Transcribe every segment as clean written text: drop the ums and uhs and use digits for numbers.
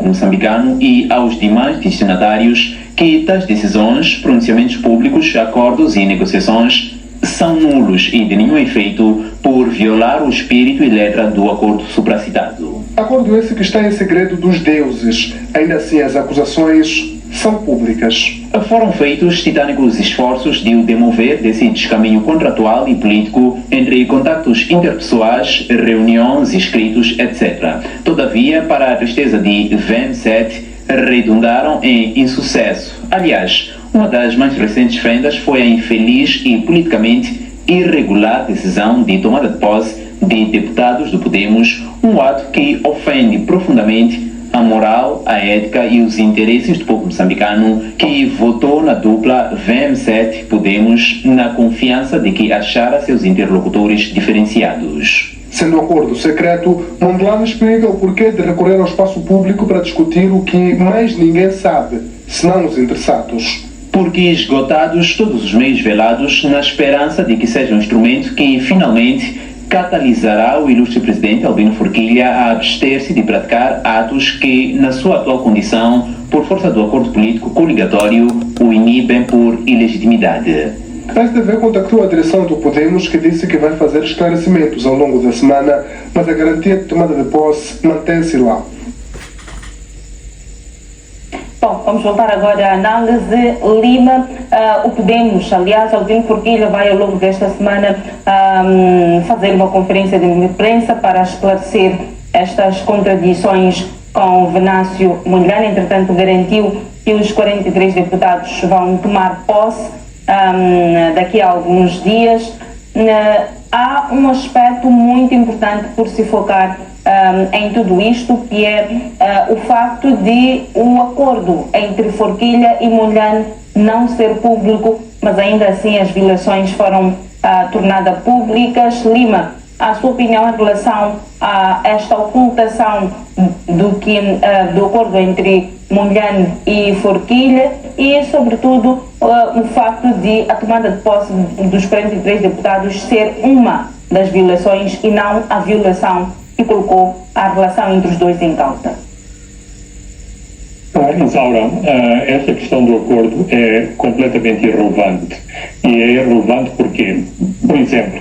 povo moçambicano e aos demais destinatários que tais decisões, pronunciamentos públicos, acordos e negociações são nulos e de nenhum efeito por violar o espírito e letra do acordo supracitado. Acordo esse que está em segredo dos deuses. Ainda assim, as acusações são públicas. Foram feitos titânicos esforços de o demover desse descaminho contratual e político entre contactos interpessoais, reuniões, escritos, etc. Todavia, para a tristeza de VM7, redundaram em insucesso. Aliás, uma das mais recentes fendas foi a infeliz e politicamente irregular decisão de tomada de posse de deputados do Podemos, um ato que ofende profundamente a moral, a ética e os interesses do povo moçambicano que votou na dupla VM7-Podemos na confiança de que achara seus interlocutores diferenciados. Sendo acordo secreto, Mondlane explica o porquê de recorrer ao espaço público para discutir o que mais ninguém sabe, senão os interessados. Porque esgotados todos os meios velados na esperança de que seja um instrumento que finalmente catalisará o ilustre presidente Albino Forquilha a abster-se de praticar atos que, na sua atual condição, por força do acordo político coligatório, o inibem por ilegitimidade. A STV contactou a direção do Podemos, que disse que vai fazer esclarecimentos ao longo da semana, mas a garantia de tomada de posse mantém-se lá. Bom, vamos voltar agora à análise. Lima, o Podemos, aliás, Albino Forquilha vai ao longo desta semana fazer uma conferência de imprensa para esclarecer estas contradições com Venâncio Mondlane. Entretanto, garantiu que os 43 deputados vão tomar posse daqui a alguns dias. Há um aspecto muito importante por se focar em tudo isto, que é o facto de um acordo entre Forquilha e Mondlane não ser público, mas ainda assim as violações foram tornadas públicas. Lima, a sua opinião em relação a esta ocultação do acordo entre Mondlane e Forquilha e, sobretudo, o facto de a tomada de posse dos 43 deputados ser uma das violações e não a violação que colocou a relação entre os dois em causa. Isaura, esta questão do acordo é completamente irrelevante. E é irrelevante porque, por exemplo,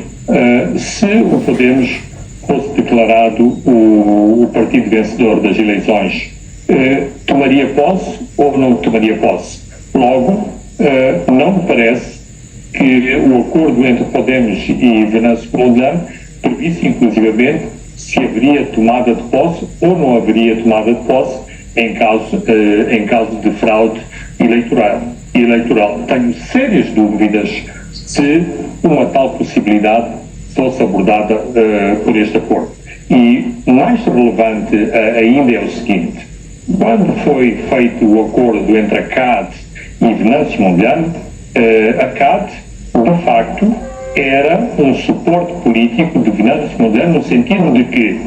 se o Podemos fosse declarado o partido vencedor das eleições, tomaria posse ou não tomaria posse? Logo, não me parece que o acordo entre Podemos e Venâncio Mondlane previsse inclusivamente se haveria tomada de posse ou não haveria tomada de posse em caso de fraude eleitoral. Tenho sérias dúvidas se uma tal possibilidade fosse abordada por este acordo. E mais relevante ainda é o seguinte: quando foi feito o acordo entre a CAD e Venâncio Mondlane, a CAD, de facto, era um suporte político de Venâncio Mondlane, no sentido de que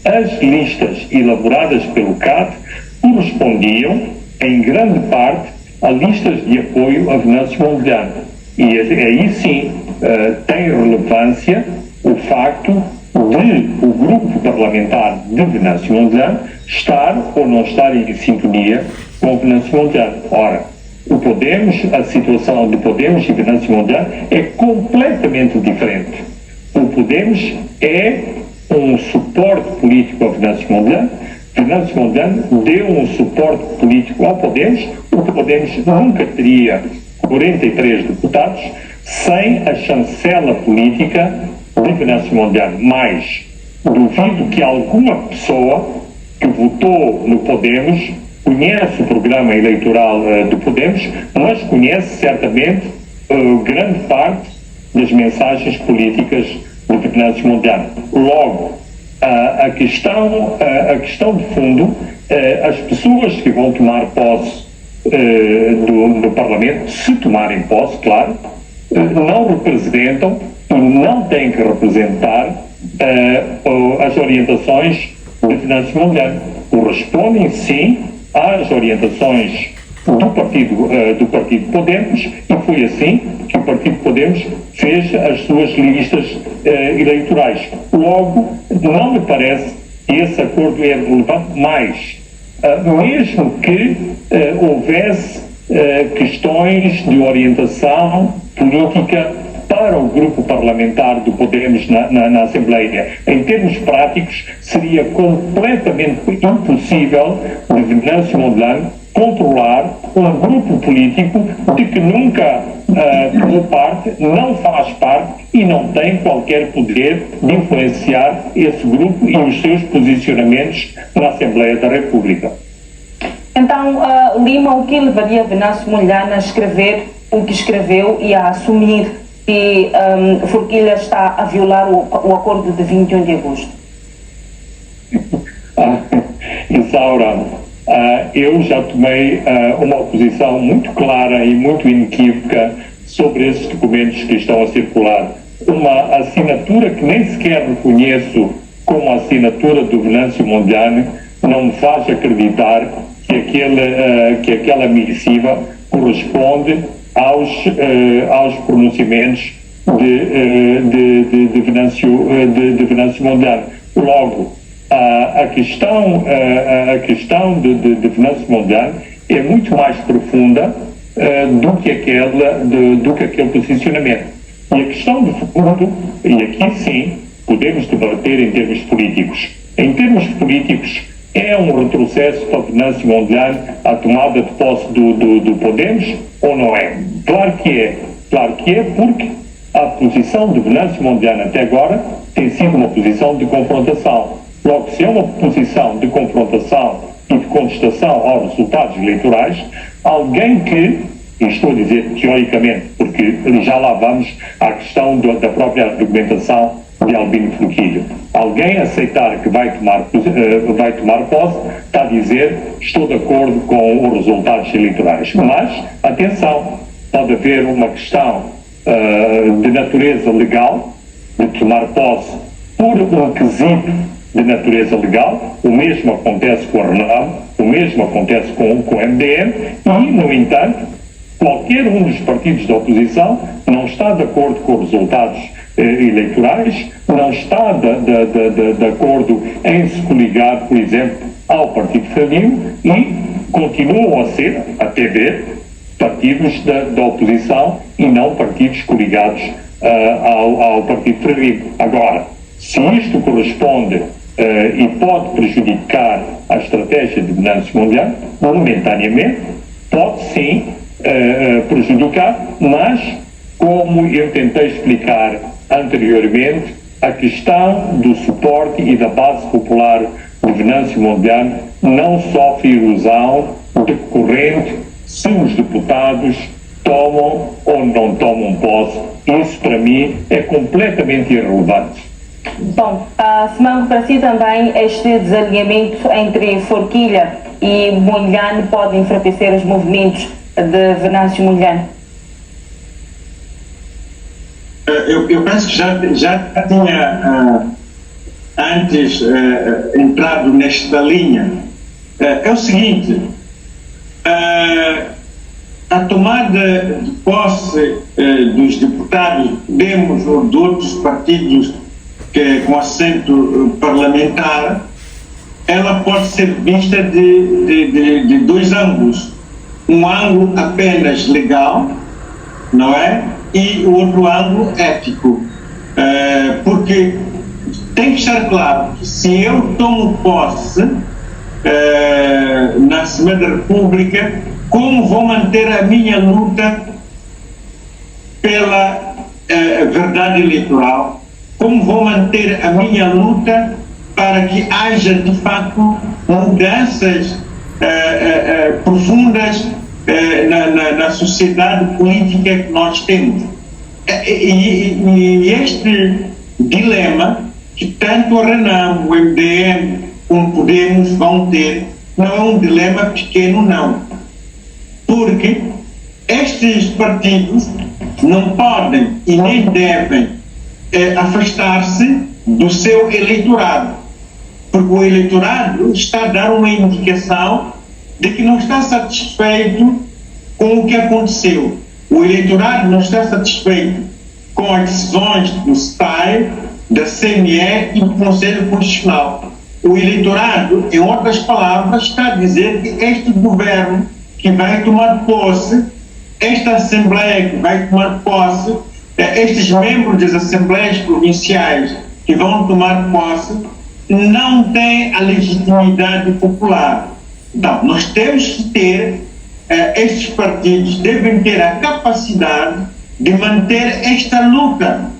as listas elaboradas pelo CAD correspondiam, em grande parte, a listas de apoio a Venâncio Mondlane. E aí sim tem relevância o facto de o grupo parlamentar de Venâncio Mondlane estar ou não estar em sintonia com Venâncio Mondlane. Ora, a situação de Podemos e Venâncio Mondlane é completamente diferente. O Podemos é um suporte político a Venâncio Mondlane. Venâncio Mondlane deu um suporte político ao Podemos. O Podemos nunca teria 43 deputados sem a chancela política de Venâncio Mondlane. Mas duvido que alguma pessoa que votou no Podemos conhece o programa eleitoral do Podemos, mas conhece certamente grande parte das mensagens políticas de Venâncio Mondlane. Logo, a questão de fundo, as pessoas que vão tomar posse do Parlamento, se tomarem posse, claro, não representam e não têm que representar as orientações de Venâncio Mondlane. Correspondem, sim, às orientações do Partido Podemos, e foi assim que o Partido Podemos fez as suas listas eleitorais. Logo, não me parece que esse acordo é relevante, mas mesmo que houvesse questões de orientação política para o grupo parlamentar do Podemos na Assembleia. Em termos práticos, seria completamente impossível de Venâncio Mondlane controlar um grupo político de que nunca tomou parte, não faz parte e não tem qualquer poder de influenciar esse grupo e os seus posicionamentos na Assembleia da República. Então, Lima, o que levaria Venâncio Mondlane a escrever o que escreveu e a assumir que Forquilha está a violar o acordo de 21 de agosto? Isaura, eu já tomei uma posição muito clara e muito inequívoca sobre esses documentos que estão a circular. Uma assinatura que nem sequer reconheço como a assinatura do Venâncio Mondlane não me faz acreditar que aquela missiva corresponde aos pronunciamentos de Venâncio Mondlane. Logo, a questão de Venâncio Mondlane é muito mais profunda do que aquele posicionamento. E a questão de fundo, e aqui sim podemos debater em termos políticos. Em termos políticos, é um retrocesso para Venâncio Mondlane a tomada de posse do Podemos ou não é? Claro que é. Claro que é, porque a posição de Venâncio Mondlane até agora tem sido uma posição de confrontação. Logo, se é uma posição de confrontação e de contestação aos resultados eleitorais, alguém que, e estou a dizer teoricamente, porque já lá vamos à questão da própria argumentação de Albino Forquilha, alguém aceitar que vai tomar posse, está a dizer, estou de acordo com os resultados eleitorais. Mas, atenção, pode haver uma questão de natureza legal, de tomar posse por um quesito de natureza legal. O mesmo acontece com a Renamo, o mesmo acontece com o MDM e, no entanto, qualquer um dos partidos da oposição não está de acordo com os resultados eleitorais, não está de acordo em se coligar, por exemplo, ao Partido Frelimo e continuam a ser, até ver, partidos da oposição e não partidos coligados ao Partido Frelimo. Agora, se isto corresponde e pode prejudicar a estratégia de Venâncio Mondlane, momentaneamente, pode sim prejudicar, mas, como eu tentei explicar anteriormente, a questão do suporte e da base popular de Venâncio Mondlane não sofre erosão decorrente se os deputados tomam ou não tomam posse. Isso, para mim, é completamente irrelevante. Bom, Simango, para si também este desalinhamento entre Forquilha e Mondlane pode enfraquecer os movimentos de Venâncio Mondlane? Eu penso que já tinha antes entrado nesta linha. É o seguinte, a tomada de posse dos deputados Podemos ou de outros partidos com assento parlamentar, ela pode ser vista de dois ângulos. Um ângulo apenas legal, não é? E o outro ângulo ético. Porque tem que estar claro que se eu tomo posse na Assembleia da República, como vou manter a minha luta pela verdade eleitoral? Como vou manter a minha luta para que haja, de fato, mudanças profundas na sociedade política que nós temos? E este dilema que tanto a Renamo, o MDM, como Podemos vão ter, não é um dilema pequeno, não. Porque estes partidos não podem e nem devem afastar-se do seu eleitorado, porque o eleitorado está a dar uma indicação de que não está satisfeito com o que aconteceu. O eleitorado não está satisfeito com as decisões do STAI, da CNE e do Conselho Constitucional. o eleitorado, em outras palavras, está a dizer que este governo que vai tomar posse, esta Assembleia que vai tomar posse, estes membros das Assembleias Provinciais que vão tomar posse, não têm a legitimidade popular. Então, nós temos que ter, estes partidos devem ter a capacidade de manter esta luta,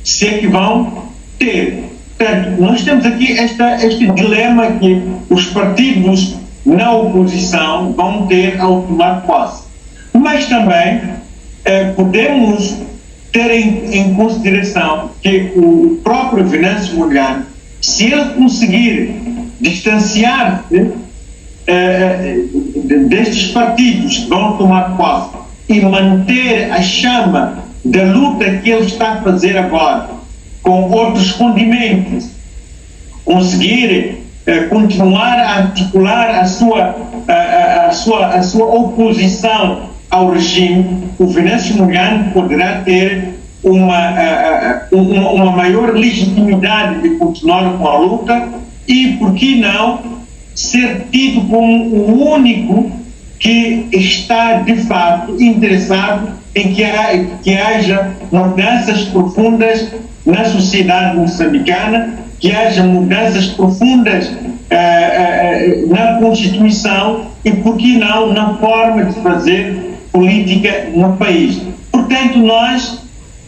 se é que vão ter. Portanto, nós temos aqui este dilema que os partidos na oposição vão ter ao tomar posse. Mas também podemos ter em consideração que o próprio Venâncio Mondlane, se ele conseguir distanciar-se destes partidos que vão tomar posse e manter a chama da luta que ele está a fazer agora, com outros condimentos, conseguir continuar a articular a sua oposição ao regime, o Venâncio Mondlane poderá ter uma maior legitimidade de continuar com a luta e, por que não, ser tido como o único que está, de fato, interessado em que haja mudanças profundas na sociedade moçambicana, que haja mudanças profundas na Constituição e, por que não, na forma de fazer política no país. Portanto, nós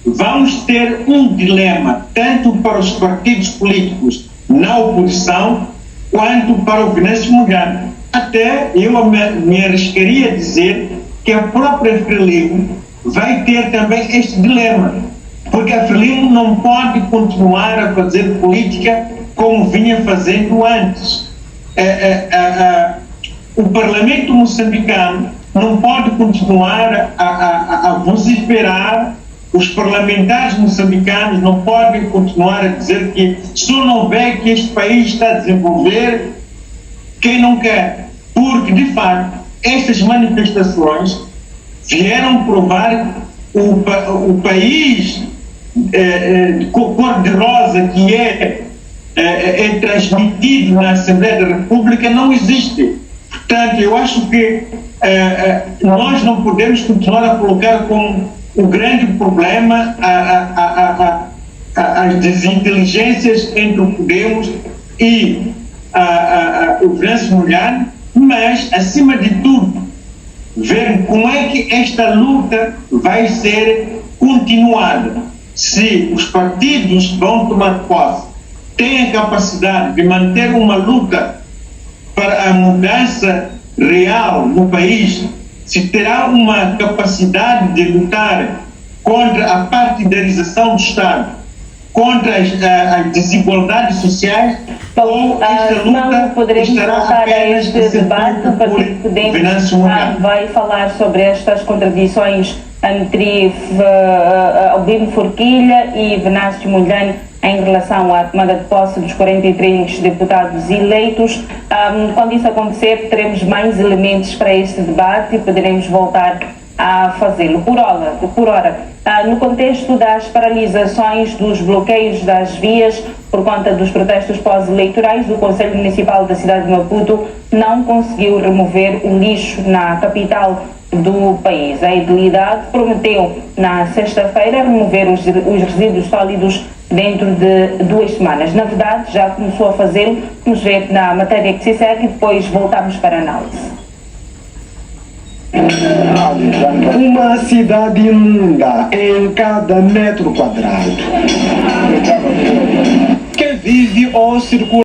vamos ter um dilema, tanto para os partidos políticos na oposição, quanto para o Venâncio Mondlane. Até eu me arriscaria a dizer que a própria Frelimo vai ter também este dilema, porque a Frelimo não pode continuar a fazer política como vinha fazendo antes. O Parlamento moçambicano não pode continuar a vociferar, os parlamentares moçambicanos não podem continuar a dizer que só não vê que este país está a desenvolver quem não quer, porque de facto estas manifestações vieram provar o país cor-de-rosa que é transmitido na Assembleia da República não existe. Portanto, eu acho que nós não podemos continuar a colocar como o grande problema as desinteligências entre o Podemos e o Venâncio Mondlane, mas, acima de tudo, ver como é que esta luta vai ser continuada. Se os partidos vão tomar posse, têm a capacidade de manter uma luta para a mudança real no país, se terá uma capacidade de lutar contra a partidarização do Estado, contra as desigualdades sociais, ou esta luta estará apenas a ser feita por Venâncio Mondlane. Vai falar sobre estas contradições entre Albino Forquilha e Venâncio Mondlane em relação à tomada de posse dos 43 deputados eleitos. Quando isso acontecer, teremos mais elementos para este debate e poderemos voltar a fazê-lo. Por hora, no contexto das paralisações, dos bloqueios das vias por conta dos protestos pós-eleitorais, o Conselho Municipal da cidade de Maputo não conseguiu remover o lixo na capital do país. A edilidade prometeu na sexta-feira remover os resíduos sólidos dentro de 2 semanas. Na verdade, já começou a fazê-lo. Vamos ver na matéria que se segue e depois voltamos para a análise. Uma cidade imunda em cada metro quadrado. Que vive ou circula